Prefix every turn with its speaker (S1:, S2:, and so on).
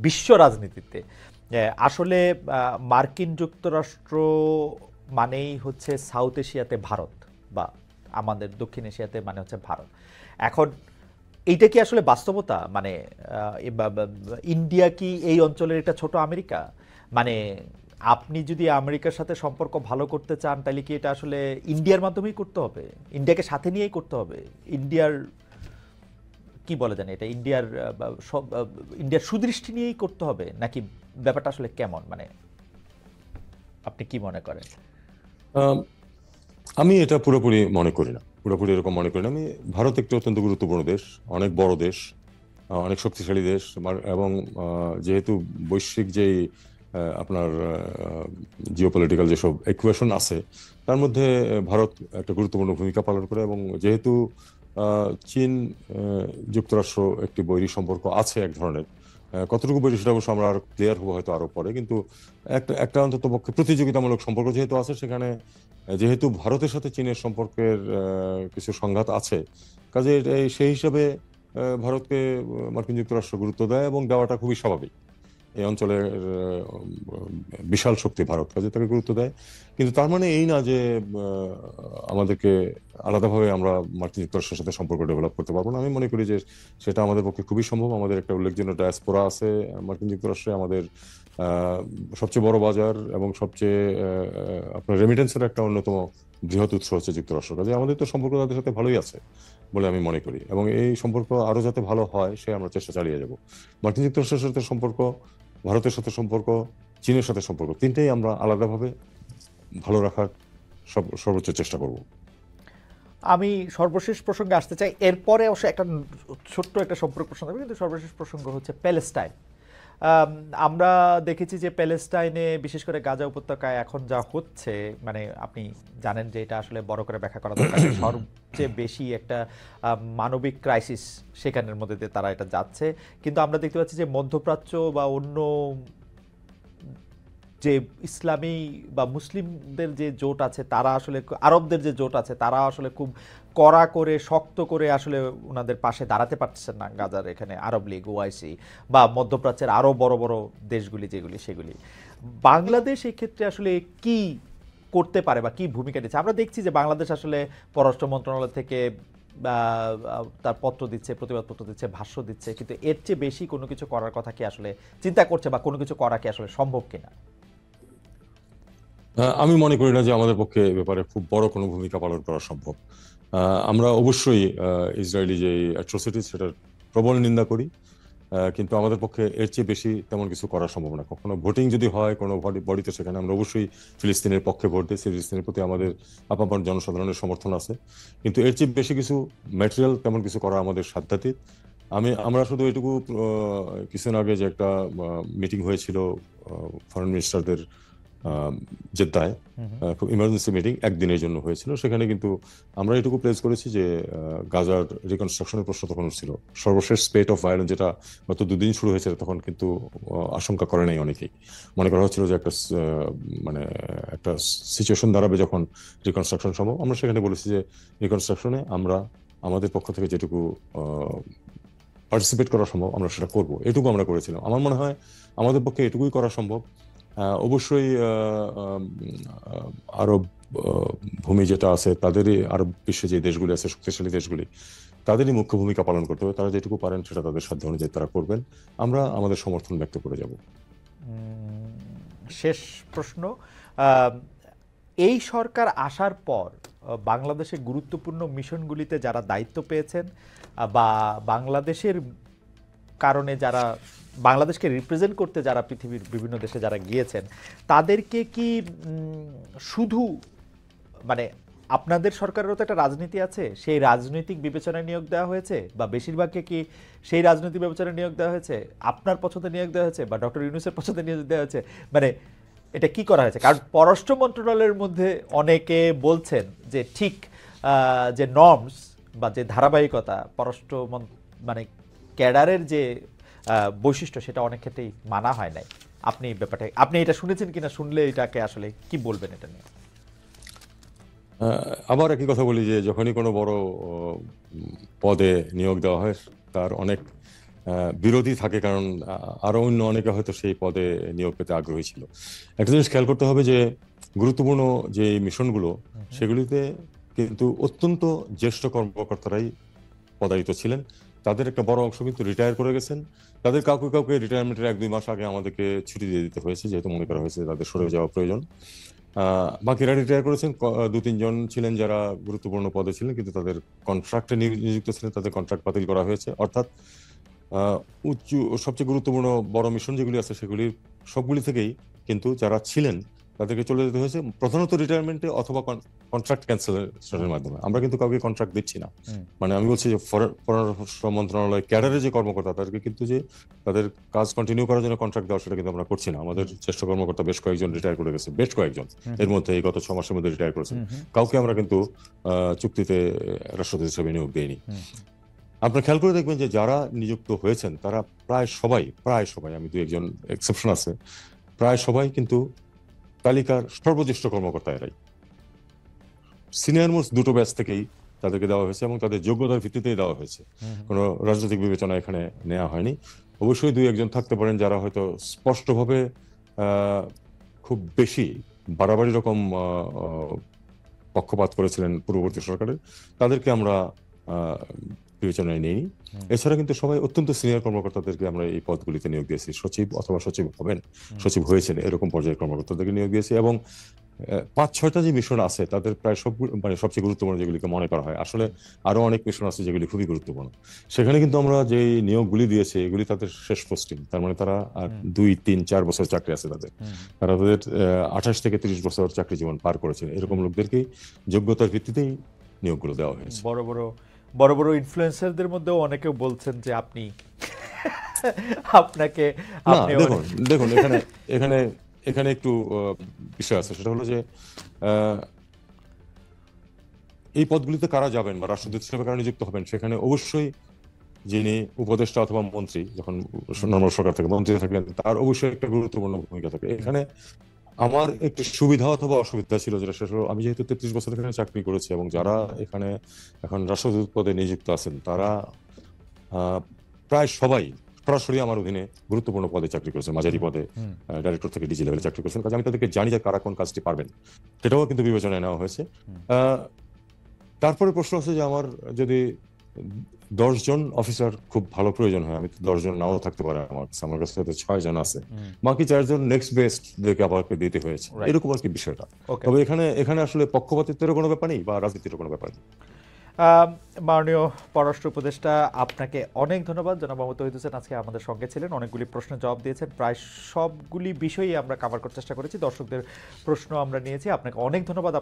S1: বিশ্ব রাজনীতিতে আসলে মার্কিন যুক্তরাষ্ট্র মানেই হচ্ছে সাউথ এশিয়াতে ভারত, বা আমাদের দক্ষিণ এশিয়াতে মানে হচ্ছে ভারত। এখন এইটা কি আসলে বাস্তবতা? মানে ইন্ডিয়া কি এই অঞ্চলের একটা ছোট আমেরিকা? মানে আপনি যদি আমেরিকার সাথে সম্পর্ক ভালো করতে চান তাহলে কি এটা আসলে ইন্ডিয়ার মাধ্যমেই করতে হবে, ইন্ডিয়াকে সাথে নিয়েই করতে হবে? ইন্ডিয়ার কি বলে জানি এটা, ইন্ডিয়ার সব ইন্ডিয়ার সুদৃষ্টি নিয়েই করতে হবে, নাকি ব্যাপারটা আসলে কেমন? মানে আপনি কি মনে করেন?
S2: আম, আমি এটা পুরোপুরি মনে করি না, পুরোপুরি এরকম মনে করি না আমি। ভারত একটি অত্যন্ত গুরুত্বপূর্ণ দেশ, অনেক বড় দেশ, অনেক শক্তিশালী দেশ, এবং যেহেতু বৈশ্বিক যেই আপনার জিওপলিটিক্যাল যেসব ইকুয়েশন আছে তার মধ্যে ভারত একটা গুরুত্বপূর্ণ ভূমিকা পালন করে। এবং যেহেতু চীন যুক্তরাষ্ট্র একটি বৈরী সম্পর্ক আছে এক ধরনের, কতটুকু বৈরী সেটা অবশ্য আমরা আরো ক্লিয়ার হবো হয়তো আরো পরে, কিন্তু একটা একটা অন্তত পক্ষে প্রতিযোগিতামূলক সম্পর্ক যেহেতু আছে সেখানে, যেহেতু ভারতের সাথে চীনের সম্পর্কের কিছু সংঘাত আছে, কাজে সেই হিসাবে ভারতকে মার্কিন যুক্তরাষ্ট্র গুরুত্ব দেয় এবং দেওয়াটা খুবই স্বাভাবিক। এই অঞ্চলের বিশাল শক্তি ভারত, কাজে তাকে গুরুত্ব দেয়। কিন্তু তার মানে এই না যে আমাদেরকে আলাদাভাবে আমরা মার্কিন যুক্তরাষ্ট্রের সাথে সম্পর্ক ডেভেলপ করতে পারবো না। আমি মনে করি যে সেটা আমাদের পক্ষে খুবই সম্ভব। আমাদের একটা উল্লেখযোগ্য ডায়াসপোরা আছে মার্কিন যুক্তরাষ্ট্রে, আমাদের সবচেয়ে বড় বাজার এবং সবচেয়ে আপনার রেমিটেন্সের একটা অন্যতম বৃহৎ উৎস হচ্ছে যুক্তরাষ্ট্র। কাজে আমাদের তো সম্পর্ক তাদের সাথে ভালোই আছে বলে আমি মনে করি, এবং এই সম্পর্ক আরো যাতে ভালো হয় সে আমরা চেষ্টা চালিয়ে যাব। মার্কিন যুক্তরাষ্ট্রের সাথে সম্পর্ক, ভারতের সাথে সম্পর্ক, চীনের সাথে সম্পর্ক, তিনটেই আমরা আলাদাভাবে ভালো রাখার সর্বোচ্চ চেষ্টা করব।
S1: আমি সর্বশেষ প্রসঙ্গে আসতে চাই, এরপরে অবশ্য একটা ছোট্ট একটা সম্পর্ক প্রসঙ্গ হবে, কিন্তু সর্বশেষ প্রসঙ্গ হচ্ছে প্যালেস্টাইন। আমরা দেখেছি যে প্যালেস্টাইনে বিশেষ করে গাজা উপত্যকায় এখন যা হচ্ছে, মানে আপনি জানেন যে এটা আসলে বড় করে ব্যাখ্যা করা দরকার নেই, সবচেয়ে বেশি একটা মানবিক ক্রাইসিস সেখানের মধ্যে দিয়ে তারা এটা যাচ্ছে। কিন্তু আমরা দেখতে পাচ্ছি যে মধ্যপ্রাচ্য বা অন্য যে ইসলামী বা মুসলিমদের যে জোট আছে তারা আসলে, আরবদের যে জোট আছে তারা আসলে খুব কড়া করে শক্ত করে আসলে ওনাদের পাশে দাঁড়াতে পারছেন না। গাজার এখানে আরব লীগ, ওআইসি বা মধ্যপ্রাচ্যের আরো বড় বড় দেশগুলি যেগুলি, সেগুলি বাংলাদেশ এই ক্ষেত্রে আসলে কি করতে পারে বা কি ভূমিকা নিচ্ছে? আমরা দেখছি যে বাংলাদেশ আসলে পররাষ্ট্র মন্ত্রণালয় থেকে তার পত্র দিচ্ছে, প্রতিবাদ পত্র দিচ্ছে, ভাষ্য দিচ্ছে, কিন্তু এর চেয়ে বেশি কোনো কিছু করার কথা কি আসলে চিন্তা করছে, বা কোনো কিছু করা কি আসলে সম্ভব কিনা?
S2: আমি মনে করি না যে আমাদের পক্ষে এ ব্যাপারে খুব বড় কোনো ভূমিকা পালন করা সম্ভব। আমরা অবশ্যই ইসরায়েলি যে অ্যাট্রোসিটি সেটার প্রবল নিন্দা করি, কিন্তু আমাদের পক্ষে এর চেয়ে বেশি তেমন কিছু করা সম্ভব না। কখনো ভোটিং যদি হয় কোনো বডিতে, সেখানে আমরা অবশ্যই ফিলিস্তিনের পক্ষে ভোট দিই, ফিলিস্তিনের প্রতি আমাদের আপামর জনসাধারণের সমর্থন আছে, কিন্তু এর চেয়ে বেশি কিছু ম্যাটেরিয়াল তেমন কিছু করা আমাদের সাধ্যাতীত। আমরা শুধু এটুকু, কিছুদিন আগে যে একটা মিটিং হয়েছিল ফরেন মিনিস্টারদের জেদ্দায়, খুব ইমার্জেন্সি মিটিং একদিনের জন্য হয়েছিল, সেখানে কিন্তু আমরা এটুকু প্লেস করেছি যে গাজার রিকনস্ট্রাকশনের প্রশ্ন তখন ছিল। সর্বশেষ স্পেট অফ ভায়োলেন্স যেটা গত দুদিন শুরু হয়েছে, তখন কিন্তু আশঙ্কা করে নাই অনেকেই। মনে করা হচ্ছিল যে মানে একটা সিচুয়েশন দাঁড়াবে যখন রিকনস্ট্রাকশন সম্ভব। আমরা সেখানে বলেছি যে রিকনস্ট্রাকশনে আমরা আমাদের পক্ষ থেকে যেটুকু পার্টিসিপেট করা সম্ভব আমরা সেটা করব, এটুকু আমরা করেছিলাম। আমার মনে হয় আমাদের পক্ষে এটুকুই করা সম্ভব। অবশ্যই আরব ভূমি যেটা আছে তাদেরই, আরব বিশ্বে যে দেশগুলি আছে শক্তিশালী দেশগুলি, তাদেরই মুখ্য ভূমিকা পালন করতে হবে। তারা যেটুকু পারেন সেটা তাদের সাধ্য অনুযায়ী তারা করবেন, আমরা আমাদের সমর্থন ব্যক্ত করে যাব।
S1: শেষ প্রশ্ন, এই সরকার আসার পর বাংলাদেশের গুরুত্বপূর্ণ মিশনগুলিতে যারা দায়িত্ব পেয়েছেন বা বাংলাদেশের কারণে যারা বাংলাদেশকে রিপ্রেজেন্ট করতে যারা পৃথিবীর বিভিন্ন দেশে যারা গিয়েছেন, তাদেরকে কি শুধু মানে আপনাদের সরকারেরও তো একটা রাজনীতি আছে, সেই রাজনৈতিক বিবেচনায় নিয়োগ দেওয়া হয়েছে, বা বেশিরভাগকে কি সেই রাজনৈতিক বিবেচনায় নিয়োগ দেওয়া হয়েছে, আপনার পছন্দে নিয়োগ দেওয়া হয়েছে, বা ডক্টর ইউনূসের পছন্দে নিয়োগ দেওয়া হয়েছে? মানে এটা কি করা হয়েছে? কারণ পররাষ্ট্র মন্ত্রণালয়ের মধ্যে অনেকে বলছেন যে ঠিক যে নর্মস বা যে ধারাবাহিকতা পররাষ্ট্র মানে ক্যাডারের যে বৈশিষ্ট্য, সেটা অনেক ক্ষেত্রেই মানা হয় নাই। আপনি ব্যাপারটা, আপনি এটা শুনেছেন কিনা, শুনলে এটাকে আসলে কি বলবেন এটা নিয়ে?
S2: আবার একই কথা বলি যে যখনই কোনো বড় পদে নিয়োগ দেওয়া হয়, তার অনেক বিরোধী থাকে, কারণ আরো অন্য অনেকে হয়তো সেই পদে নিয়োগ পেতে আগ্রহী ছিল। একটা জিনিস খেয়াল করতে হবে যে গুরুত্বপূর্ণ যে মিশনগুলো, সেগুলিতে কিন্তু অত্যন্ত জ্যেষ্ঠ কর্মকর্তারাই পদায়িত ছিলেন। তাদের একটা বড় অংশ কিন্তু রিটায়ার করে গেছেন। তাদের কাউকে কাউকে রিটায়ারমেন্টের 1-2 মাস আগে আমাদেরকে ছুটি দিয়ে দিতে হয়েছে, যেহেতু মনে করা হয়েছে তাদের সরে যাওয়া প্রয়োজন। বাকিরা রিটায়ার করেছেন। 2-3 জন ছিলেন যারা গুরুত্বপূর্ণ পদে ছিলেন, কিন্তু তাদের কন্ট্রাক্টে নিযুক্ত ছিলেন, তাদের কন্ট্রাক্ট বাতিল করা হয়েছে। অর্থাৎ উচ্চ সবচেয়ে গুরুত্বপূর্ণ বড় মিশন যেগুলি আছে সেগুলির সবগুলি থেকেই কিন্তু যারা ছিলেন তাদেরকে চলে যেতে হয়েছে, প্রধানত রিটায়ারমেন্টে অথবা কন্ট্রাক্ট ক্যান্সেলেশনের মাধ্যমে। আমরা কিন্তু কাউকে কন্ট্রাক্ট দিচ্ছি না। মানে আমি বলছি যে পররাষ্ট্র মন্ত্রণালয় ক্যাডারের যে কর্মকর্তা, তাদেরকে কিন্তু যে তাদের কাজ কন্টিনিউ করার জন্য কন্ট্রাক্ট দেওয়া, সেটা কিন্তু আমরা করছি না। আমাদের জ্যেষ্ঠ কর্মকর্তা বেশ কয়েকজন রিটায়ার করে গেছে, বেশ কয়েকজন এর মধ্যে এই গত 6 মাসের মধ্যে রিটায়ার করেছেন। কাউকে আমরা কিন্তু চুক্তিতে রাষ্ট্রদূত হিসেবে নিয়োগ দেইনি। আপনারা খেয়াল করে দেখবেন যে যারা নিযুক্ত হয়েছেন তারা প্রায় সবাই, আমি 2-1 এক্সেপশন আছে, প্রায় সবাই কিন্তু তালিকার সর্বজ্যেষ্ঠ কর্মকর্তা এরাই। সিনিয়র মোস্ট দুটো ব্যাচ থেকেই তাদেরকে দেওয়া হয়েছে এবং তাদের যোগ্যতার ভিত্তিতেই দেওয়া হয়েছে। কোনো রাজনৈতিক বিবেচনা এখানে নেওয়া হয়নি। অবশ্যই 2-1 থাকতে পারেন যারা হয়তো স্পষ্টভাবে খুব বেশি বাড়াবাড়ি রকম পক্ষপাত করেছিলেন পূর্ববর্তী সরকারের, তাদেরকে আমরা বিবেচনায় নেই। এছাড়া কিন্তু সবাই অত্যন্ত সিনিয়র কর্মকর্তাদেরকে আমরা এই পদগুলিতে নিয়োগ দিয়েছি। সচিব অথবা সচিব হবেন, সচিব হয়েছেন এরকম পর্যায়ের কর্মকর্তাদেরকে নিয়োগ দিয়েছি। এবং 5-6টা যে মিশন আছে তাদের প্রায় সবগুলো, মানে সবচেয়ে গুরুত্বপূর্ণ যেগুলিকে মনে করা হয়, আসলে আরো অনেক মিশন আছে যেগুলি খুবই গুরুত্বপূর্ণ, সেখানে কিন্তু আমরা যে নিয়োগগুলি দিয়েছি এগুলি তাদের শেষ পোস্টিং। তার মানে তারা 2-3-4 বছর চাকরি আছে তাদের, তারা তাদের 28 থেকে 30 বছর চাকরি জীবন পার করেছেন। এরকম লোকদেরকেই যোগ্যতার ভিত্তিতেই নিয়োগগুলো দেওয়া হয়েছে।
S1: বড় বড় ইনফ্লুয়েন্সারদের মধ্যেও অনেকে বলছেন যে আপনি আপনাকে
S2: দেখুন এখানে একটু বিষয় আছে, সেটা হলো যে এই পদগুলিতে কারা যাবেন বা রাষ্ট্রদূত হিসেবে কারা নিযুক্ত হবেন, সেখানে অবশ্যই যিনি উপদেষ্টা অথবা মন্ত্রী, যখন নর্মাল সরকার থেকে মন্ত্রী থাকলেন, তার অবশ্যই একটা গুরুত্বপূর্ণ ভূমিকা থাকে। এখানে আমার একটু সুবিধা অথবা অসুবিধা ছিল, যেটা শেষ হলো, আমি যেহেতু 33 বছর এখানে চাকরি করেছি এবং যারা এখানে এখন রাষ্ট্রদূত পদে নিযুক্ত আছেন তারা প্রায় সবাই সরাসরি আমার অধীনে গুরুত্বপূর্ণ পদে চাকরি করেছেন, মাঝারি পদে, ডাইরেক্টর থেকে ডিজি লেভেলে চাকরি করেছেন। কাজে আমি তাদেরকে জানি যে কারা কোন কাজটি পারবেন, সেটাও কিন্তু বিবেচনায় নেওয়া হয়েছে। তারপরে প্রশ্ন আছে যে আমার যদি 10 জন অফিসার খুব ভালো প্রয়োজন হয়, আমি তো 10 জন নাও থাকতে পারে, আমার কাছে 6 জন আছে, বাকি 4 জন নেক্সট বেস্ট দেখে আমাকে দিতে হয়েছে, এরকম আর কি বিষয়টা। তবে এখানে আসলে পক্ষপাতিত্বের কোনো ব্যাপার নেই বা রাজনীতির কোনো ব্যাপার নেই।
S1: মাননীয় পররাষ্ট্র উপদেষ্টা, আপনাকে অনেক ধন্যবাদ। জনাব মোহাম্মদ তৌহিদ হোসেন আজকে আমাদের সঙ্গে ছিলেন, অনেকগুলি প্রশ্নের জবাব দিয়েছেন। প্রায় সবগুলি বিষয়ই আমরা কভার করার চেষ্টা করেছি, দর্শকদের প্রশ্ন আমরা নিয়েছি। আপনাকে অনেক ধন্যবাদ।